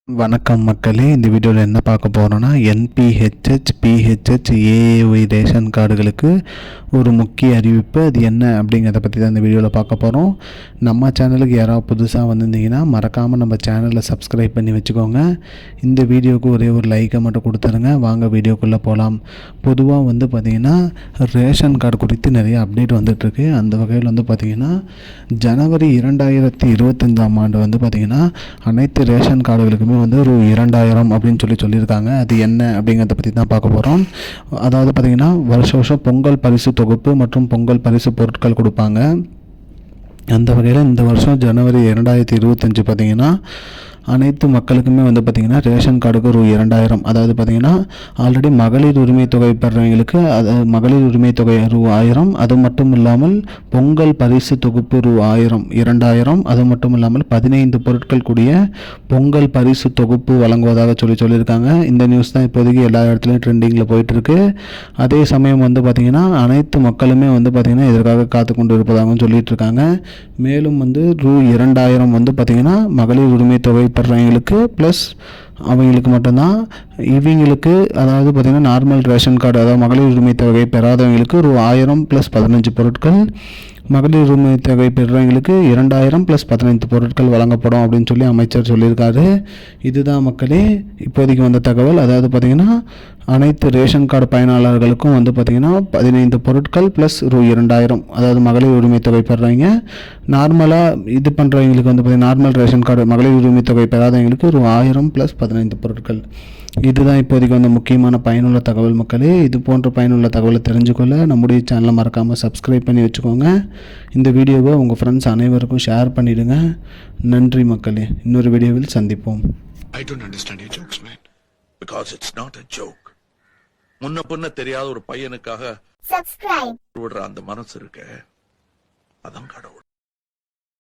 வணக்கம் மக்களே, இந்த வீடியோவில் என்ன பார்க்க போகிறோன்னா என்பிஹெச்ஹெச், பிஹெச்ஹெச், ஏஏஒய் ரேஷன் கார்டுகளுக்கு ஒரு முக்கிய அறிவிப்பு. அது என்ன அப்படிங்கிறத பற்றி தான் இந்த வீடியோவில் பார்க்க போகிறோம். நம்ம சேனலுக்கு யாராவது புதுசாக வந்திருந்தீங்கன்னா மறக்காமல் நம்ம சேனலை சப்ஸ்கிரைப் பண்ணி வச்சுக்கோங்க. இந்த வீடியோவுக்கு ஒரே ஒரு லைக்கை மட்டும் கொடுத்துருங்க. வாங்க வீடியோக்குள்ளே போகலாம். பொதுவாக பார்த்திங்கன்னா ரேஷன் கார்டு குறித்து நிறைய அப்டேட் வந்துட்டுருக்கு. அந்த வகையில் பார்த்திங்கன்னா ஜனவரி 2025ஆம் ஆண்டு பார்த்திங்கன்னா அனைத்து ரேஷன் கார்டுகளுக்குமே ஒரு 2000 அப்படின்னு சொல்லியிருக்காங்க. அது என்ன அப்படிங்கிறத பற்றி தான் பார்க்க போகிறோம். அதாவது பார்த்திங்கன்னா வருஷம் பொங்கல் பரிசு தொகுப்பு மற்றும் பொங்கல் பரிசு பொருட்கள் கொடுப்பாங்க. அந்த வகையில் இந்த வருஷம் ஜனவரி 2025 பார்த்திங்கன்னா அனைத்து மக்களுக்குமே பார்த்திங்கன்னா ரேஷன் கார்டுக்கு ஒரு 2000, அதாவது பார்த்திங்கன்னா ஆல்ரெடி மகளிர் உரிமை தொகை பெறுறவங்களுக்கு அது மகளிர் உரிமை தொகை ரூ 1000, அது மட்டும் இல்லாமல் பொங்கல் பரிசு தொகுப்பு ரூ 1000, 2000, அது மட்டும் இல்லாமல் 15 பொருட்கள் கூடிய பொங்கல் பரிசு தொகுப்பு வழங்குவதாக சொல்லியிருக்காங்க. இந்த நியூஸ் தான் இப்போதைக்கு எல்லா இடத்துலையும் ட்ரெண்டிங்கில் போயிட்டுருக்கு. அதே சமயம் பார்த்திங்கன்னா அனைத்து மக்களுமே பார்த்திங்கன்னா இதற்காக காத்து கொண்டு இருப்பதாகவும் சொல்லிட்டு இருக்காங்க. மேலும் ரூ 2000 பார்த்திங்கன்னா மகளிர் உரிமை தொகை பெறவங்களுக்கு ப்ளஸ் அவங்களுக்கு மட்டும்தான். இவங்களுக்கு அதாவது பார்த்திங்கன்னா நார்மல் ரேஷன் கார்டு, அதாவது மகளிர் உரிமை தொகை பெறாதவங்களுக்கு ரூ 1000 + 15 பொருட்கள், மகளிர் உரிமை தொகை பெறுறவங்களுக்கு 2000 + 15 பொருட்கள் வழங்கப்படும் அப்படின்னு அமைச்சர் சொல்லியிருக்காரு. இதுதான் மக்களே இப்போதைக்கு வந்த தகவல். அதாவது பார்த்திங்கன்னா அனைத்து ரேஷன் கார்டு பயனாளர்களுக்கும் பார்த்திங்கன்னா 15 பொருட்கள் ப்ளஸ் ரூ 2000, அதாவது மகளிர் உரிமை தொகை பெறுறவங்க. நார்மலாக இது பண்ணுறவங்களுக்கு பார்த்திங்கன்னா நார்மல் ரேஷன் கார்டு மகளிர் உரிமை தொகை பெறாதவங்களுக்கு ரூ 1000 + 15 பொருட்கள். இதுதான் இப்போதைக்கு முக்கியமான பயனுள்ள தகவல் மக்களே. இது போன்ற பயனுள்ள தகவலை தெரிஞ்சுக்கொள்ள நம்முடைய சேனலை மறக்காமல் சப்ஸ்கிரைப் பண்ணி வச்சுக்கோங்க. இந்த வீடியோவை உங்கள் ஃப்ரெண்ட்ஸ் அனைவருக்கும் ஷேர் பண்ணிவிடுங்க. நன்றி மக்களே. இன்னொரு வீடியோவில் சந்திப்போம். I don't understand your jokes, man. Because it's not a joke. முன்ன பின்ன தெரியாத ஒரு பையனுக்காக விடுற அந்த மனசு இருக்க, அதான் கடவுள்.